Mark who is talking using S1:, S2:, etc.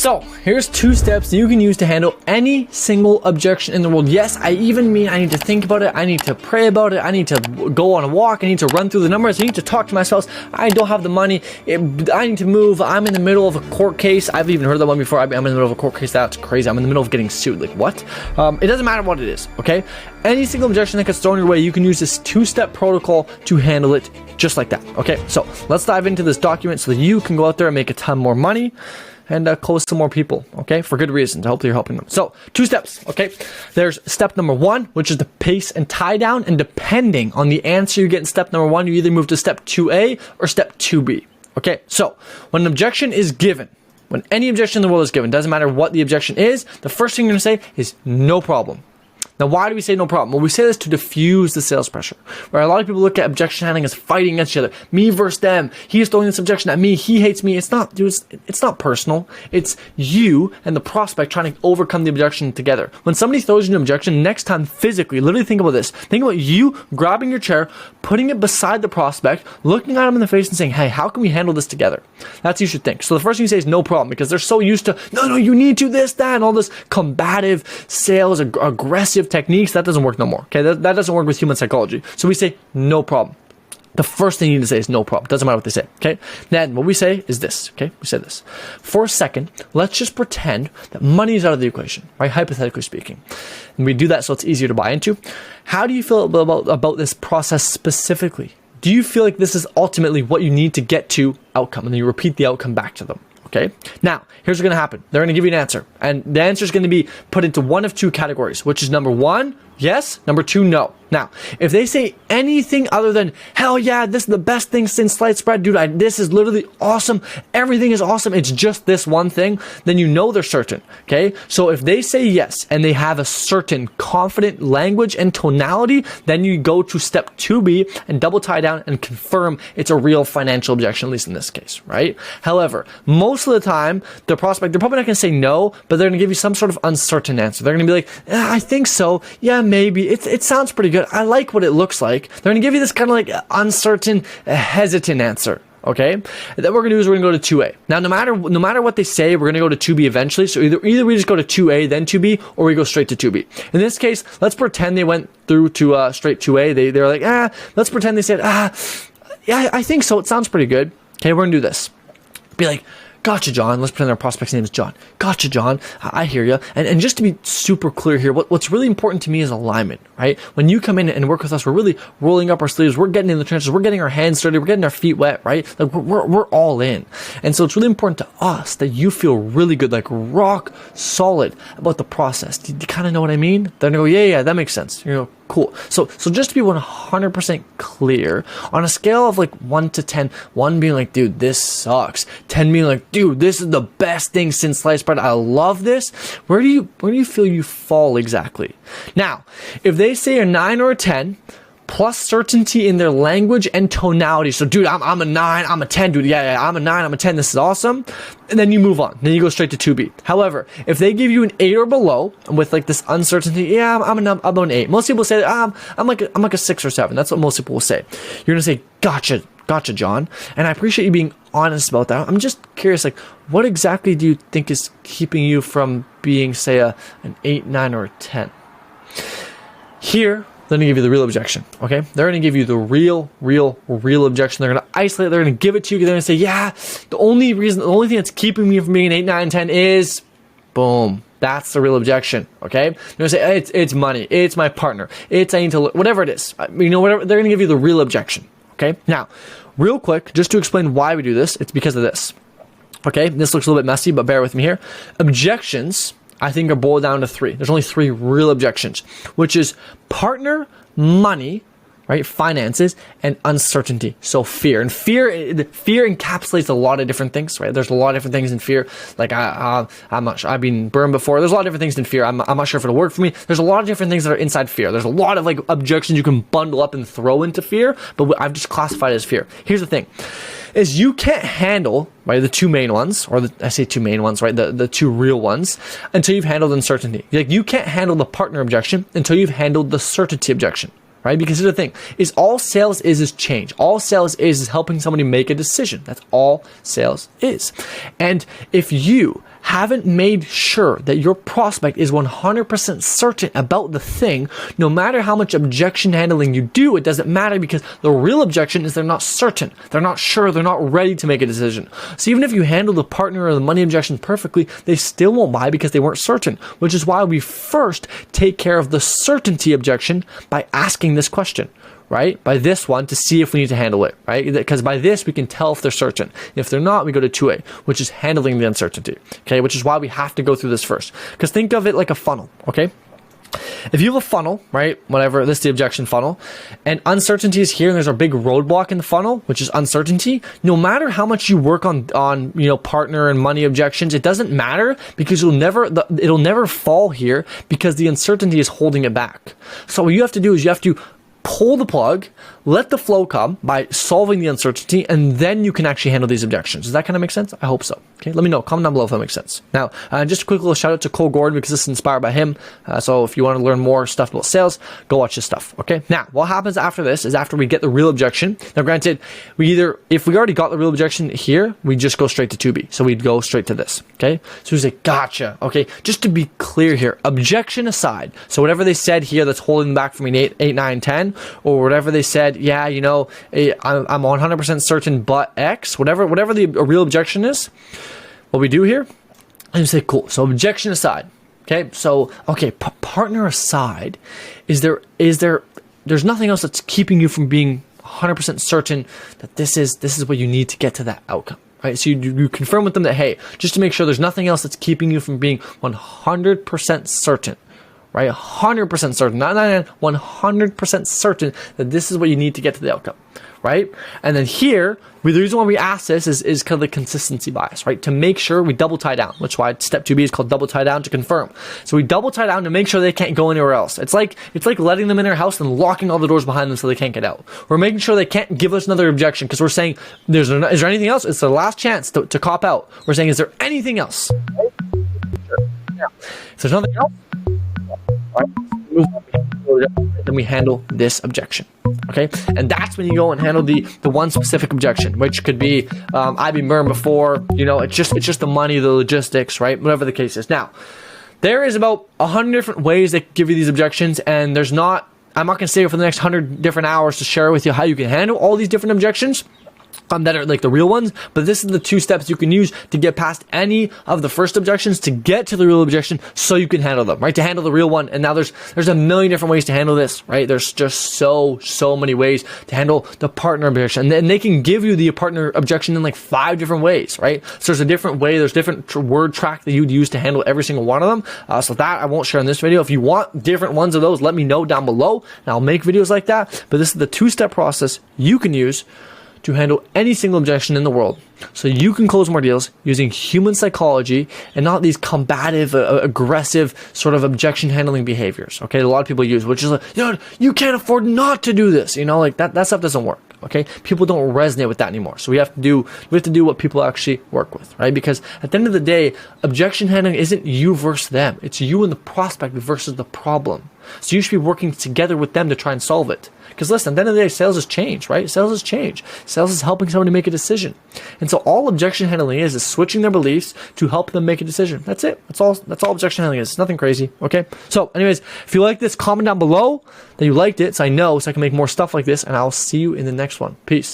S1: So here's 2 steps that you can use to handle any single objection in the world. Yes, I even mean I need to think about it. I need to pray about it. I need to go on a walk. I need to run through the numbers. I need to talk to my spouse. I don't have the money. I need to move. I'm in the middle of a court case. I've even heard that one before. I'm in the middle of a court case. That's crazy. I'm in the middle of getting sued. Like, what? It doesn't matter what it is, okay? Any single objection that gets thrown your way, you can use this 2-step protocol to handle it just like that, okay? So let's dive into this document so that you can go out there and make a ton more money and close some more people, okay? For good reasons. Hopefully you're helping them. So 2 steps, okay? There's step number 1, which is the pace and tie down. And depending on the answer you get in step number 1, you either move to step 2A or step 2B, okay? So when an objection is given, when any objection in the world is given, doesn't matter what the objection is, the first thing you're gonna say is no problem. Now, why do we say no problem? Well, we say this to diffuse the sales pressure, where a lot of people look at objection handling as fighting against each other. Me versus them. He's throwing this objection at me. He hates me. It's not, dude, it's not personal. It's you and the prospect trying to overcome the objection together. When somebody throws you an objection, next time physically, literally think about this. Think about you grabbing your chair, putting it beside the prospect, looking at him in the face and saying, hey, how can we handle this together? That's what you should think. So the first thing you say is no problem, because they're so used to, no, you need to this, that, and all this combative sales, aggressive techniques. That doesn't work no more, okay? That doesn't work with human psychology. So we say no problem. The first thing you need to say is no problem. Doesn't matter what they say, okay? Then what we say is this, okay? We say this. For a second, let's just pretend that money is out of the equation, right? Hypothetically speaking. And we do that so it's easier to buy into. How do you feel about this process specifically? Do you feel like this is ultimately what you need to get to outcome? And then you repeat the outcome back to them. Okay. Now, here's what's going to happen. They're going to give you an answer, and the answer is going to be put into one of 2 categories, which is number 1, yes, number 2, no. Now, if they say anything other than, hell yeah, this is the best thing since sliced bread, dude, this is literally awesome, everything is awesome, it's just this one thing, then you know they're certain, okay? So if they say yes, and they have a certain confident language and tonality, then you go to step 2B and double tie down and confirm it's a real financial objection, at least in this case, right? However, most of the time, the prospect, they're probably not going to say no, but they're going to give you some sort of uncertain answer. They're going to be like, I think so, yeah, maybe, it sounds pretty good. I like what it looks like. They're going to give you this kind of like uncertain, hesitant answer. Okay. Then we're going to do is we're going to go to 2A. Now, no matter what they say, we're going to go to 2B eventually. So either we just go to 2A, then 2B, or we go straight to 2B. In this case, let's pretend they went through to straight 2A. They're like, let's pretend they said, yeah, I think so. It sounds pretty good. Okay. We're going to do this. Be like, gotcha, John. Let's pretend our prospect's name is John. Gotcha, John. I hear you. And just to be super clear here, what's really important to me is alignment, right? When you come in and work with us, we're really rolling up our sleeves. We're getting in the trenches. We're getting our hands dirty. We're getting our feet wet, right? Like we're all in. And so it's really important to us that you feel really good, like rock solid about the process. Do you kind of know what I mean? They're gonna go, yeah, that makes sense. You know, cool. So just to be 100% clear, on a scale of like 1 to 10, 1 being like, dude, this sucks. 10 being like, dude, this is the best thing since sliced bread. I love this. Where do you feel you fall exactly? Now, if they say a 9 or a 10, plus certainty in their language and tonality. So, dude, I'm a 9, I'm a 10, dude. Yeah, I'm a 9, I'm a 10. This is awesome. And then you move on. Then you go straight to 2B. However, if they give you an 8 or below with like this uncertainty, yeah, I'm an 8. Most people say I'm like a 6 or 7. That's what most people will say. You're gonna say, gotcha, John. And I appreciate you being honest about that. I'm just curious, like, what exactly do you think is keeping you from being, say, an 8, 9, or a 10? Here, they're going to give you the real objection, okay? They're going to give you the real objection. They're going to isolate, they're going to give it to you. They're going to say, yeah, the only thing that's keeping me from being an 8, 9, 10 is, boom, that's the real objection, okay? They're going to say, it's money, it's my partner, it's I need to look, whatever it is. Whatever, they're going to give you the real objection, okay? Now, real quick, just to explain why we do this, it's because of this, okay? This looks a little bit messy, but bear with me here. Objections, I think, are boiled down to 3. There's only 3 real objections, which is partner, money, right? Finances, and uncertainty. So fear. And fear encapsulates a lot of different things, right? There's a lot of different things in fear. Like I'm not sure. I've been burned before. There's a lot of different things in fear. I'm not sure if it'll work for me. There's a lot of different things that are inside fear. There's a lot of like objections you can bundle up and throw into fear, but I've just classified it as fear. Here's the thing. Is you can't handle, right, the 2 main ones, or I say 2 main ones, right, the 2 real ones, until you've handled uncertainty. Like, you can't handle the partner objection until you've handled the certainty objection, right? Because here's the thing, is all sales is change. All sales is helping somebody make a decision. That's all sales is. And if you haven't made sure that your prospect is 100% certain about the thing, no matter how much objection handling you do, it doesn't matter, because the real objection is they're not certain. They're not sure. They're not ready to make a decision. So even if you handle the partner or the money objections perfectly, they still won't buy because they weren't certain, which is why we first take care of the certainty objection by asking this question, right? By this one, to see if we need to handle it, right? Because by this, we can tell if they're certain. If they're not, we go to 2A, which is handling the uncertainty, okay? Which is why we have to go through this first. Because think of it like a funnel, okay? If you have a funnel, right, whatever, this is the objection funnel, and uncertainty is here, and there's a big roadblock in the funnel, which is uncertainty, no matter how much you work on partner and money objections, it doesn't matter, because it'll never fall here, because the uncertainty is holding it back. So what you have to do is you have to pull the plug, let the flow come by solving the uncertainty, and then you can actually handle these objections. Does that kind of make sense? I hope so. Okay, let me know. Comment down below if that makes sense. Now, just a quick little shout out to Cole Gordon, because this is inspired by him. So if you want to learn more stuff about sales, go watch his stuff. Okay, now what happens after this is after we get the real objection. Now, granted, if we already got the real objection here, we just go straight to 2B. So we'd go straight to this. Okay, so we say, gotcha. Okay, just to be clear here, objection aside. So whatever they said here that's holding them back from 8, 9, 10, or whatever they said, yeah, I'm 100% certain, but X, whatever the real objection is, what we do here is say, cool. So objection aside, okay. So partner aside, there's nothing else that's keeping you from being 100% certain that this is what you need to get to that outcome. Right, so you confirm with them that, hey, just to make sure there's nothing else that's keeping you from being 100% certain. Right, 100% certain, not 99, 100% certain that this is what you need to get to the outcome, right? And then here, the reason why we ask this is kind of the consistency bias, right? To make sure we double tie down, which is why step 2B is called double tie down, to confirm. So we double tie down to make sure they can't go anywhere else. It's like letting them in our house and locking all the doors behind them so they can't get out. We're making sure they can't give us another objection, because we're saying, is there anything else? It's the last chance to cop out. We're saying, is there anything else? If there's nothing else, then we handle this objection, okay? And that's when you go and handle the one specific objection, which could be I've been burned before, it's just the money, the logistics, right? Whatever the case is. Now, there is about 100 different ways that give you these objections, and I'm not going to stay for the next 100 different hours to share with you how you can handle all these different objections that are like the real ones, but this is the 2 steps you can use to get past any of the first objections to get to the real objection, so you can handle them, right? To handle the real one. And now there's a million different ways to handle this, right? There's just so many ways to handle the partner objection, and they can give you the partner objection in like 5 different ways, right? So there's a different way, there's different word track that you'd use to handle every single one of them. So that I won't share in this video. If you want different ones of those, let me know down below, and I'll make videos like that. But this is the 2-step process you can use to handle any single objection in the world, so you can close more deals using human psychology and not these combative, aggressive sort of objection handling behaviors. Okay, a lot of people use, which is like, you can't afford not to do this. Like that stuff doesn't work. Okay, people don't resonate with that anymore. So we have to do what people actually work with, right? Because at the end of the day, objection handling isn't you versus them. It's you and the prospect versus the problem. So you should be working together with them to try and solve it. Because listen, at the end of the day, sales is change, right? Sales is change. Sales is helping somebody make a decision. And so all objection handling is switching their beliefs to help them make a decision. That's it. That's all objection handling is. It's nothing crazy, okay? So anyways, if you like this, comment down below that you liked it, so I know, so I can make more stuff like this, and I'll see you in the next one. Peace.